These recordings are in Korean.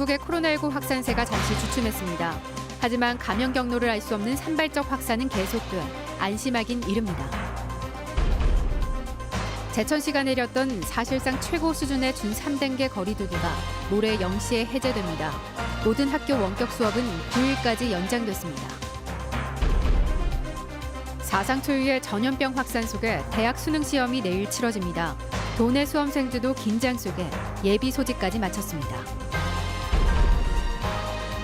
충북의 코로나19 확산세가 잠시 주춤했습니다. 하지만 감염 경로를 알 수 없는 산발적 확산은 계속돼 안심하긴 이릅니다. 제천시가 내렸던 사실상 최고 수준의 준3단계 거리두기가 모레 0시에 해제됩니다. 모든 학교 원격 수업은 9일까지 연장됐습니다. 사상 초유의 전염병 확산 속에 대학 수능 시험이 내일 치러집니다. 도내 수험생들도 긴장 속에 예비 소집까지 마쳤습니다.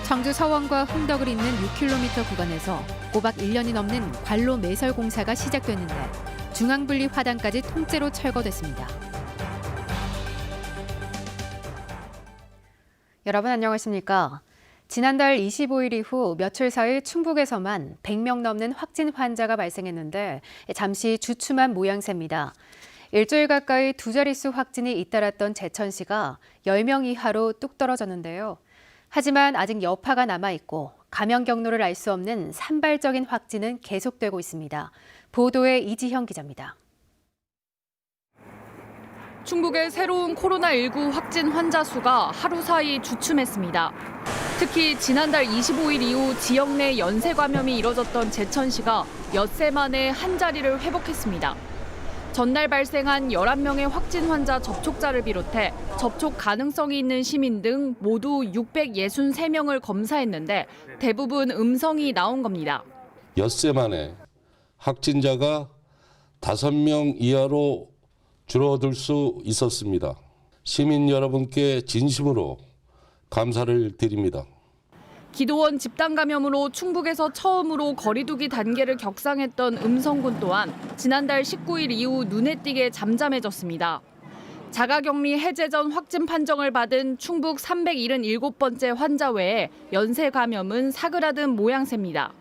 청주 서원과 흥덕을 잇는 6km 구간에서 꼬박 1년이 넘는 관로 매설 공사가 시작됐는데 중앙분리 화단까지 통째로 철거됐습니다. 여러분 안녕하십니까? 지난달 25일 이후 며칠 사이 충북에서만 100명 넘는 확진 환자가 발생했는데 잠시 주춤한 모양새입니다. 일주일 가까이 두 자릿수 확진이 잇따랐던 제천시가 10명 이하로 뚝 떨어졌는데요. 하지만 아직 여파가 남아있고 감염 경로를 알 수 없는 산발적인 확진은 계속되고 있습니다. 보도에 이지형 기자입니다. 충북의 새로운 코로나19 확진 환자 수가 하루 사이 주춤했습니다. 특히 지난달 25일 이후 지역 내 연쇄 감염이 이뤄졌던 제천시가 엿새 만에 한 자리를 회복했습니다. 전날 발생한 11명의 확진 환자 접촉자를 비롯해 접촉 가능성이 있는 시민 등 모두 663명을 검사했는데 대부분 음성이 나온 겁니다. 엿새 만에 확진자가 5명 이하로 줄어들 수 있었습니다. 시민 여러분께 진심으로 감사를 드립니다. 기도원 집단 감염으로 충북에서 처음으로 거리두기 단계를 격상했던 음성군 또한 지난달 19일 이후 눈에 띄게 잠잠해졌습니다. 자가격리 해제 전 확진 판정을 받은 충북 377번째 환자 외에 연쇄 감염은 사그라든 모양새입니다.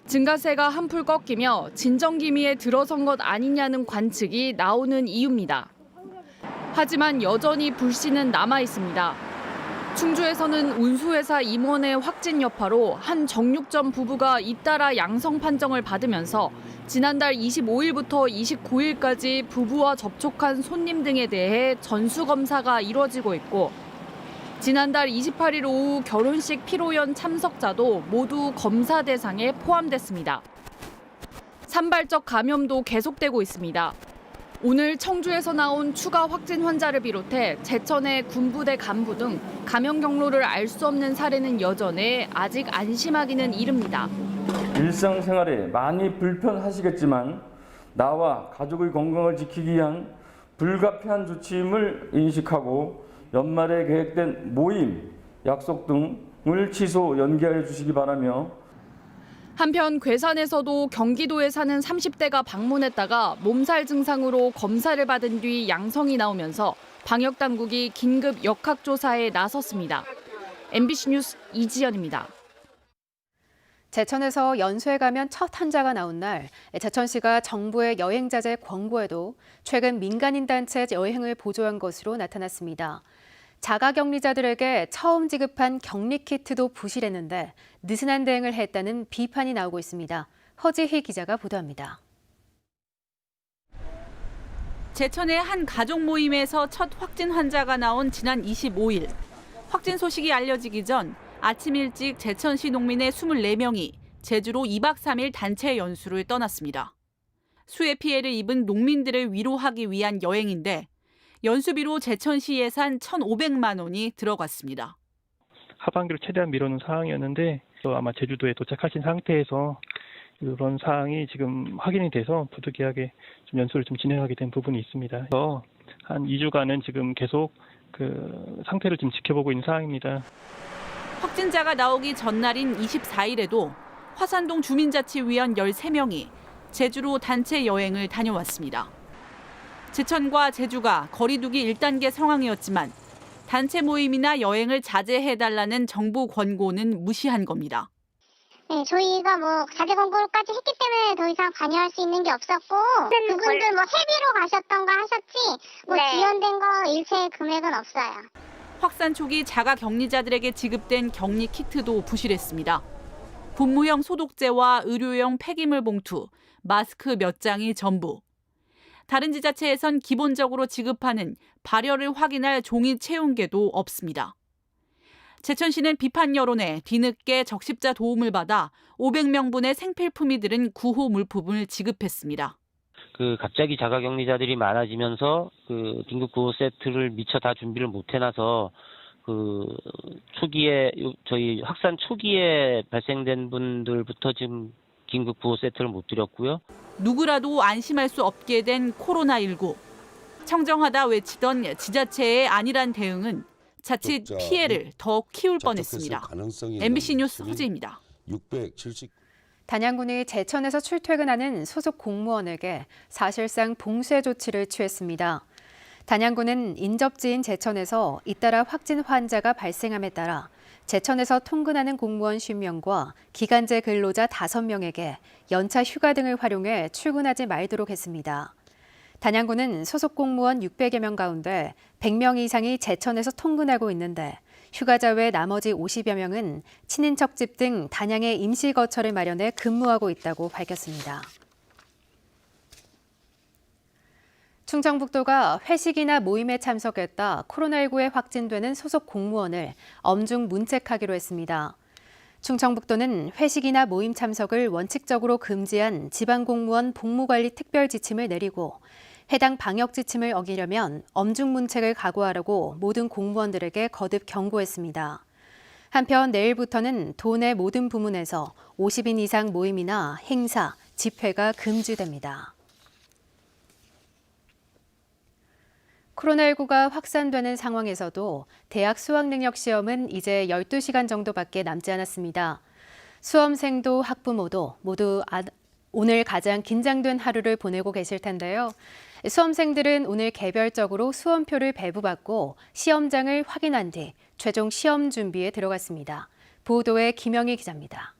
증가세가 한풀 꺾이며 진정기미에 들어선 것 아니냐는 관측이 나오는 이유입니다. 하지만 여전히 불씨는 남아 있습니다. 충주에서는 운수회사 임원의 확진 여파로 한 정육점 부부가 잇따라 양성 판정을 받으면서 지난달 25일부터 29일까지 부부와 접촉한 손님 등에 대해 전수검사가 이루어지고 있고 지난달 28일 오후 결혼식 피로연 참석자도 모두 검사 대상에 포함됐습니다. 산발적 감염도 계속되고 있습니다. 오늘 청주에서 나온 추가 확진 환자를 비롯해 제천의 군부대 간부 등 감염 경로를 알 수 없는 사례는 여전해 아직 안심하기는 이릅니다. 일상생활에 많이 불편하시겠지만 나와 가족의 건강을 지키기 위한 불가피한 조치임을 인식하고 연말에 계획된 모임, 약속 등을 취소, 연기하여 주시기 바라며 한편 괴산에서도 경기도에 사는 30대가 방문했다가 몸살 증상으로 검사를 받은 뒤 양성이 나오면서 방역당국이 긴급 역학조사에 나섰습니다. MBC 뉴스 이지연입니다. 제천에서 연쇄 감염 첫 환자가 나온 날 제천시가 정부의 여행 자제 권고에도 최근 민간인 단체 여행을 보조한 것으로 나타났습니다. 자가격리자들에게 처음 지급한 격리키트도 부실했는데 느슨한 대응을 했다는 비판이 나오고 있습니다. 허지희 기자가 보도합니다. 제천의 한 가족 모임에서 첫 확진 환자가 나온 지난 25일. 확진 소식이 알려지기 전 아침 일찍 제천시 농민의 24명이 제주로 2박 3일 단체 연수를 떠났습니다. 수해 피해를 입은 농민들을 위로하기 위한 여행인데 연수비로 제천시 예산 1,500만 원이 들어갔습니다. 하반기로 최대한 미뤄놓은 상황이었는데 아마 제주도에 도착하신 상태에서 그런 사항이 지금 확인이 돼서 부득이하게 좀 연수를 좀 진행하게 된 부분이 있습니다. 그래서 한 2주간은 지금 계속 그 상태를 좀 지켜보고 있는 상황입니다. 확진자가 나오기 전날인 24일에도 화산동 주민자치위원 13명이 제주로 단체 여행을 다녀왔습니다. 제천과 제주가 거리두기 1단계 상황이었지만 단체 모임이나 여행을 자제해달라는 정부 권고는 무시한 겁니다. 네, 저희가 자제 권고까지 했기 때문에 더 이상 관여할 수 있는 게 없었고 그분들 해비로 가셨던가 하셨지 지연된 거 일체 금액은 없어요. 확산 초기 자가격리자들에게 지급된 격리 키트도 부실했습니다. 분무형 소독제와 의료용 폐기물 봉투, 마스크 몇 장이 전부. 다른 지자체에선 기본적으로 지급하는 발열을 확인할 종이 체온계도 없습니다. 제천시는 비판 여론에 뒤늦게 적십자 도움을 받아 500명분의 생필품이 들은 구호 물품을 지급했습니다. 갑자기 자가격리자들이 많아지면서 긴급 구호 세트를 미처 다 준비를 못 해놔서 초기에 저희 확산 초기에 발생된 분들부터 지금 긴급 구호 세트를 못 드렸고요. 누구라도 안심할 수 없게 된 코로나19. 청정하다 외치던 지자체의 안일한 대응은 자칫 피해를 더 키울 뻔했습니다. MBC 뉴스 허지입니다. 670. 단양군이 제천에서 출퇴근하는 소속 공무원에게 사실상 봉쇄 조치를 취했습니다. 단양군은 인접지인 제천에서 잇따라 확진 환자가 발생함에 따라 제천에서 통근하는 공무원 50명과 기간제 근로자 5명에게 연차 휴가 등을 활용해 출근하지 말도록 했습니다. 단양군은 소속 공무원 600여 명 가운데 100명 이상이 제천에서 통근하고 있는데 휴가자 외 나머지 50여 명은 친인척 집 등 단양에 임시 거처를 마련해 근무하고 있다고 밝혔습니다. 충청북도가 회식이나 모임에 참석했다 코로나19에 확진되는 소속 공무원을 엄중 문책하기로 했습니다. 충청북도는 회식이나 모임 참석을 원칙적으로 금지한 지방공무원 복무관리 특별지침을 내리고 해당 방역 지침을 어기려면 엄중 문책을 각오하라고 모든 공무원들에게 거듭 경고했습니다. 한편 내일부터는 도내 모든 부문에서 50인 이상 모임이나 행사, 집회가 금지됩니다. 코로나19가 확산되는 상황에서도 대학 수학능력 시험은 이제 12시간 정도밖에 남지 않았습니다. 수험생도 학부모도 모두 오늘 가장 긴장된 하루를 보내고 계실 텐데요. 수험생들은 오늘 개별적으로 수험표를 배부받고 시험장을 확인한 뒤 최종 시험 준비에 들어갔습니다. 보도에 김영희 기자입니다.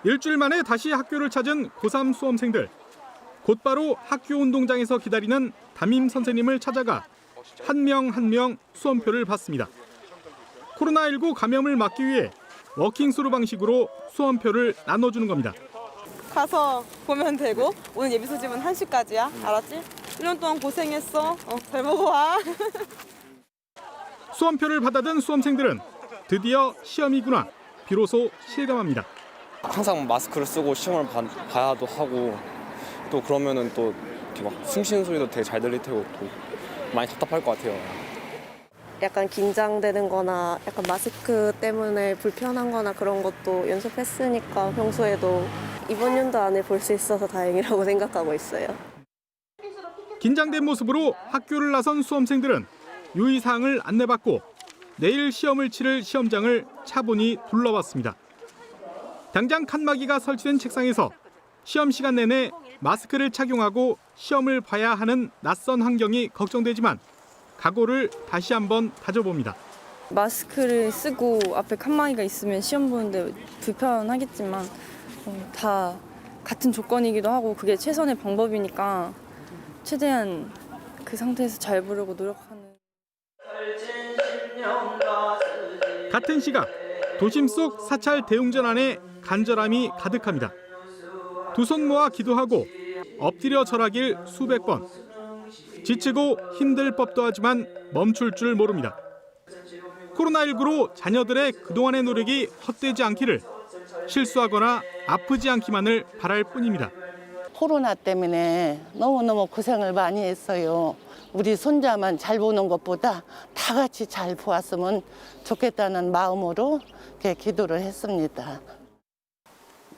일주일 만에 다시 학교를 찾은 고3 수험생들. 곧바로 학교 운동장에서 기다리는 담임 선생님을 찾아가 한 명 한 명 수험표를 받습니다. 코로나19 감염을 막기 위해 워킹스루 방식으로 수험표를 나눠주는 겁니다. 가서 보면 되고 오늘 예비 소집은 1시까지야. 알았지? 1년 동안 고생했어. 잘 보고 와. 수험표를 받아든 수험생들은 드디어 시험이구나 비로소 실감합니다. 항상 마스크를 쓰고 시험을 봐야도 하고 또 그러면은 또 이렇게 막 숨 쉬는 소리도 되게 잘 들릴 테고 또 많이 답답할 것 같아요. 약간 긴장되는 거나 약간 마스크 때문에 불편한 거나 그런 것도 연습했으니까 평소에도 이번 연도 안에 볼 수 있어서 다행이라고 생각하고 있어요. 긴장된 모습으로 학교를 나선 수험생들은 유의사항을 안내받고 내일 시험을 치를 시험장을 차분히 둘러봤습니다. 당장 칸막이가 설치된 책상에서 시험 시간 내내 마스크를 착용하고 시험을 봐야 하는 낯선 환경이 걱정되지만 각오를 다시 한번 다져봅니다. 마스크를 쓰고 앞에 칸막이가 있으면 시험 보는데 불편하겠지만 다 같은 조건이기도 하고 그게 최선의 방법이니까 최대한 그 상태에서 잘 보려고 노력하는. 같은 시각 도심 속 사찰 대웅전 안에 간절함이 가득합니다. 두 손 모아 기도하고 엎드려 절하길 수백 번. 지치고 힘들 법도 하지만 멈출 줄 모릅니다. 코로나19로 자녀들의 그동안의 노력이 헛되지 않기를, 실수하거나 아프지 않기만을 바랄 뿐입니다. 코로나 때문에 너무너무 고생을 많이 했어요. 우리 손자만 잘 보는 것보다 다 같이 잘 보았으면 좋겠다는 마음으로 이렇게 기도를 했습니다.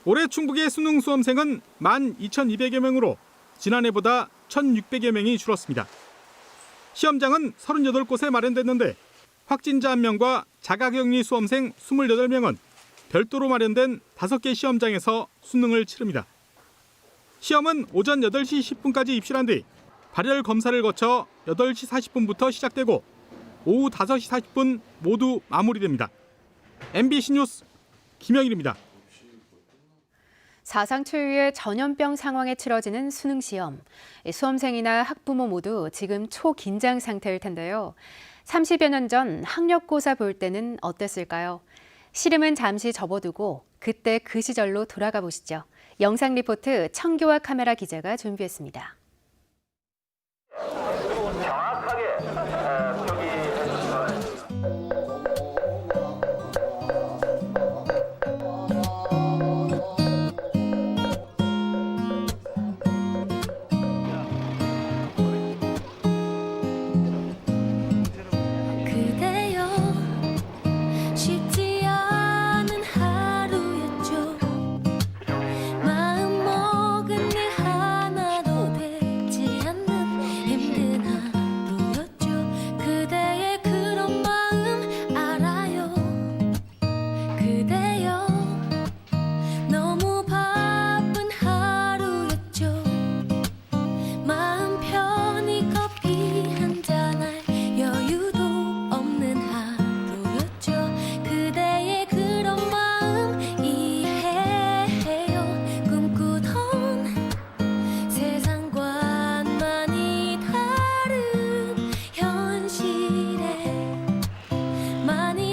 올해 충북의 수능 수험생은 12,200여 명으로 지난해보다 1,600여 명이 줄었습니다. 시험장은 38곳에 마련됐는데 확진자 1명과 자가격리 수험생 28명은 별도로 마련된 5개 시험장에서 수능을 치릅니다. 시험은 오전 8시 10분까지 입실한 뒤 발열 검사를 거쳐 8시 40분부터 시작되고 오후 5시 40분 모두 마무리됩니다. MBC 뉴스 김영일입니다. 사상 초유의 전염병 상황에 치러지는 수능 시험. 수험생이나 학부모 모두 지금 초긴장 상태일 텐데요. 30여 년 전 학력고사 볼 때는 어땠을까요? 시름은 잠시 접어두고 그때 그 시절로 돌아가 보시죠. 영상 리포트 청교화 카메라 기자가 준비했습니다.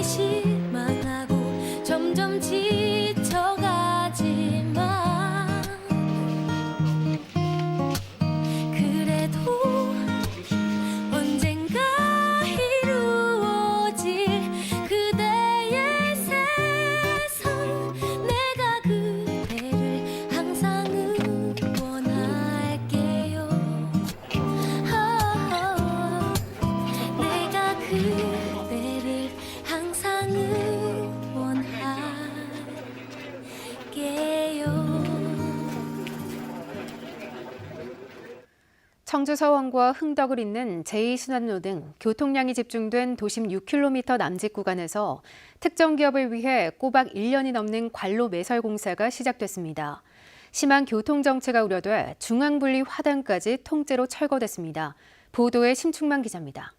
실망하고 점점 지쳐가지만 그래도 언젠가 이루어질 그대의 세상 내가 그대를 항상 응원할게요. 내가 그대를 항상 응원할게요. 청주 서원과 흥덕을 잇는 제2순환로 등 교통량이 집중된 도심 6km 남짓 구간에서 특정 기업을 위해 꼬박 1년이 넘는 관로 매설 공사가 시작됐습니다. 심한 교통정체가 우려돼 중앙분리 화단까지 통째로 철거됐습니다. 보도에 심충만 기자입니다.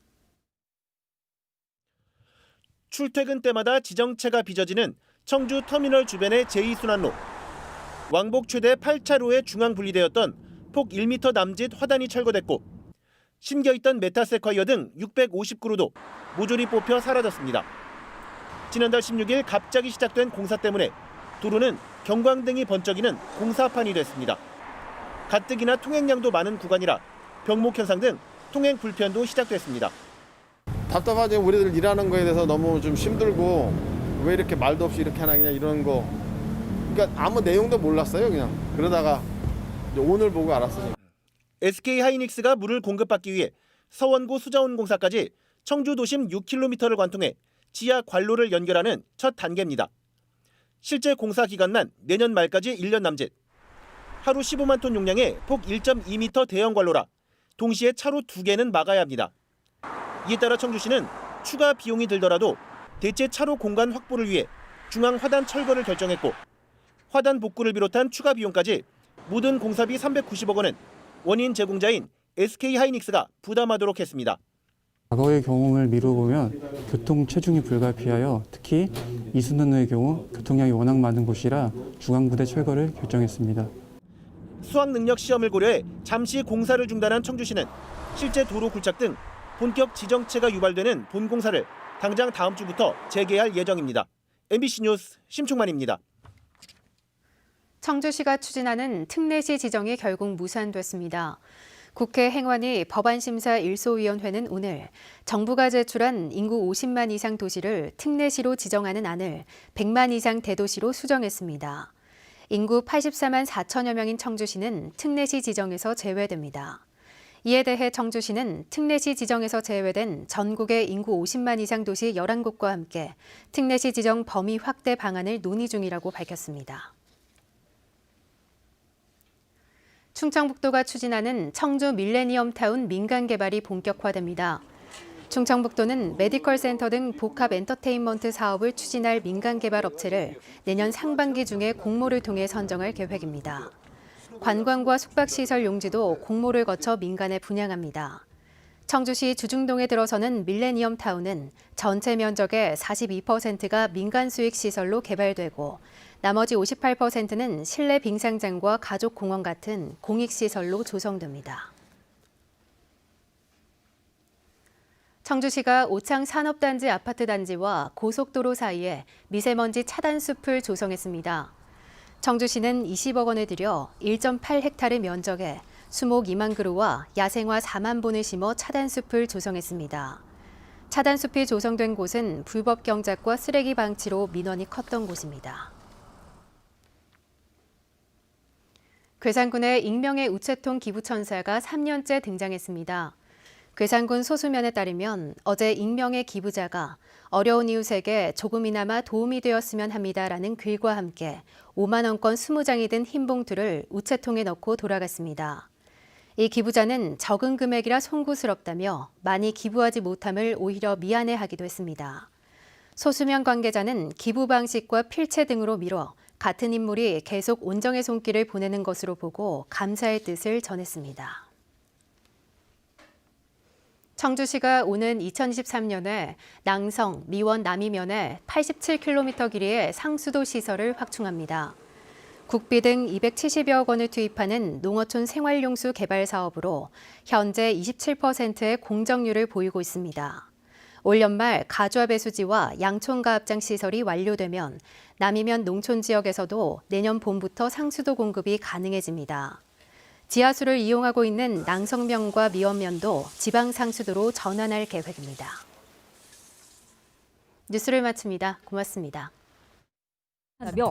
출퇴근 때마다 지정체가 빚어지는 청주 터미널 주변의 제2순환로. 왕복 최대 8차로에 중앙 분리되었던 폭 1m 남짓 화단이 철거됐고 심겨있던 메타세콰이어 등 650그루도 모조리 뽑혀 사라졌습니다. 지난달 16일 갑자기 시작된 공사 때문에 도로는 경광등이 번쩍이는 공사판이 됐습니다. 가뜩이나 통행량도 많은 구간이라 병목 현상 등 통행 불편도 시작됐습니다. 답답하죠. 우리들 일하는 거에 대해서 너무 좀 힘들고 왜 이렇게 말도 없이 이렇게 하나 그냥 이런 거. 그러니까 아무 내용도 몰랐어요. 그냥 그러다가 오늘 보고 알았어요. SK 하이닉스가 물을 공급받기 위해 서원구 수자원 공사까지 청주 도심 6km를 관통해 지하 관로를 연결하는 첫 단계입니다. 실제 공사 기간만 내년 말까지 1년 남짓. 하루 15만 톤 용량의 폭 1.2m 대형 관로라 동시에 차로 2개는 막아야 합니다. 이에 따라 청주시는 추가 비용이 들더라도 대체 차로 공간 확보를 위해 중앙 화단 철거를 결정했고 화단 복구를 비롯한 추가 비용까지 모든 공사비 390억 원은 원인 제공자인 SK 하이닉스가 부담하도록 했습니다. 과거의 경험을 미뤄보면 교통 체중이 불가피하여 특히 이순환로의 경우 교통량이 워낙 많은 곳이라 중앙부대 철거를 결정했습니다. 수학 능력 시험을 고려해 잠시 공사를 중단한 청주시는 실제 도로 굴착 등 본격 지정체가 유발되는 본공사를 당장 다음 주부터 재개할 예정입니다. MBC 뉴스 심충만입니다. 청주시가 추진하는 특례시 지정이 결국 무산됐습니다. 국회 행안위 법안심사 1소위원회는 오늘 정부가 제출한 인구 50만 이상 도시를 특례시로 지정하는 안을 100만 이상 대도시로 수정했습니다. 인구 84만 4천여 명인 청주시는 특례시 지정에서 제외됩니다. 이에 대해 청주시는 특례시 지정에서 제외된 전국의 인구 50만 이상 도시 11곳과 함께 특례시 지정 범위 확대 방안을 논의 중이라고 밝혔습니다. 충청북도가 추진하는 청주 밀레니엄타운 민간 개발이 본격화됩니다. 충청북도는 메디컬 센터 등 복합 엔터테인먼트 사업을 추진할 민간 개발 업체를 내년 상반기 중에 공모를 통해 선정할 계획입니다. 관광과 숙박시설 용지도 공모를 거쳐 민간에 분양합니다. 청주시 주중동에 들어서는 밀레니엄타운은 전체 면적의 42%가 민간 수익시설로 개발되고 나머지 58%는 실내 빙상장과 가족공원 같은 공익시설로 조성됩니다. 청주시가 오창 산업단지 아파트 단지와 고속도로 사이에 미세먼지 차단숲을 조성했습니다. 청주시는 20억 원을 들여 1.8헥타르 면적에 수목 2만 그루와 야생화 4만 본을 심어 차단숲을 조성했습니다. 차단숲이 조성된 곳은 불법 경작과 쓰레기 방치로 민원이 컸던 곳입니다. 괴산군의 익명의 우체통 기부천사가 3년째 등장했습니다. 괴산군 소수면에 따르면 어제 익명의 기부자가 어려운 이웃에게 조금이나마 도움이 되었으면 합니다라는 글과 함께 5만 원권 20장이 든 흰 봉투를 우체통에 넣고 돌아갔습니다. 이 기부자는 적은 금액이라 송구스럽다며 많이 기부하지 못함을 오히려 미안해하기도 했습니다. 소수면 관계자는 기부 방식과 필체 등으로 미뤄 같은 인물이 계속 온정의 손길을 보내는 것으로 보고 감사의 뜻을 전했습니다. 청주시가 오는 2023년에 낭성, 미원, 남이면에 87km 길이의 상수도 시설을 확충합니다. 국비 등 270여억 원을 투입하는 농어촌 생활용수 개발 사업으로 현재 27%의 공정률을 보이고 있습니다. 올 연말 가좌 배수지와 양촌가압장 시설이 완료되면 남이면 농촌 지역에서도 내년 봄부터 상수도 공급이 가능해집니다. 지하수를 이용하고 있는 낭성면과 미원면도 지방 상수도로 전환할 계획입니다. 뉴스를 마칩니다. 고맙습니다.